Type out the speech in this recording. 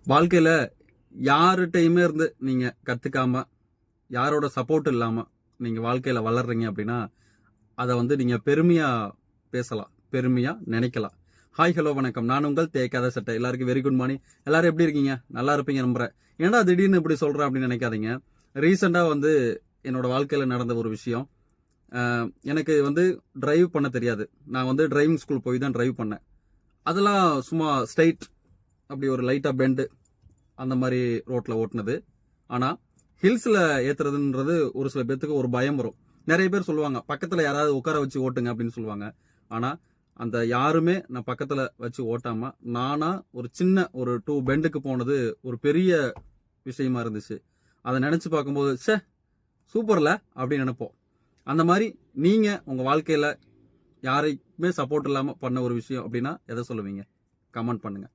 வாழ்க்கையில யார்கிட்டயுமே இருந்து நீங்க கத்துக்காம, யாரோட சப்போர்ட் இல்லாம நீங்க வாழ்க்கையில வளர்றீங்க அப்படின்னா, அத நீங்க பெருமையா பேசலாம். பெருமையா நினைக்கலாம். ஹாய், ஹலோ, வணக்கம். நான் உங்கள் தேய்க்காத சட்டை. எல்லாருக்கும் வெரி குட் மார்னிங். எல்லாரும் எப்படி இருக்கீங்க? நல்லா இருப்பீங்க நம்புறேன். ஏன்டா திடீர்னு இப்படி சொல்றேன் அப்படின்னு நினைக்காதீங்க. ரீசெண்டா என்னோட வாழ்க்கையில நடந்த ஒரு விஷயம். எனக்கு டிரைவ் பண்ண தெரியாது. நான் டிரைவிங் ஸ்கூல் போய் தான் டிரைவ் பண்ணேன். அதெல்லாம் சும்மா ஸ்ட்ரைட் அப்படி ஒரு லைட்டா பெண்டு அந்த மாதிரி ரோட்ல ஓட்டுனது. ஆனா ஹில்ஸ்ல ஏத்துறதுன்றது ஒரு சில பேத்துக்கு ஒரு பயம் வரும். நிறைய பேர் சொல்லுவாங்க பக்கத்துல யாராவது உட்கார வச்சு ஓட்டுங்க அப்படின்னு சொல்லுவாங்க. ஆனா அந்த யாருமே நான் பக்கத்துல வச்சு ஓட்டாம நானா ஒரு சின்ன ஒரு 2 பெண்டுக்கு போனது ஒரு பெரிய விஷயமா இருந்துச்சு. அதை நினைச்சு பார்க்கும்போது சூப்பர்ல அப்படின்னு நினைப்போம். அந்த மாதிரி நீங்க உங்க வாழ்க்கையில யாரையுமே சப்போர்ட் இல்லாம பண்ண ஒரு விஷயம் அப்படின்னா எதை சொல்லுவீங்க? கமெண்ட் பண்ணுங்க.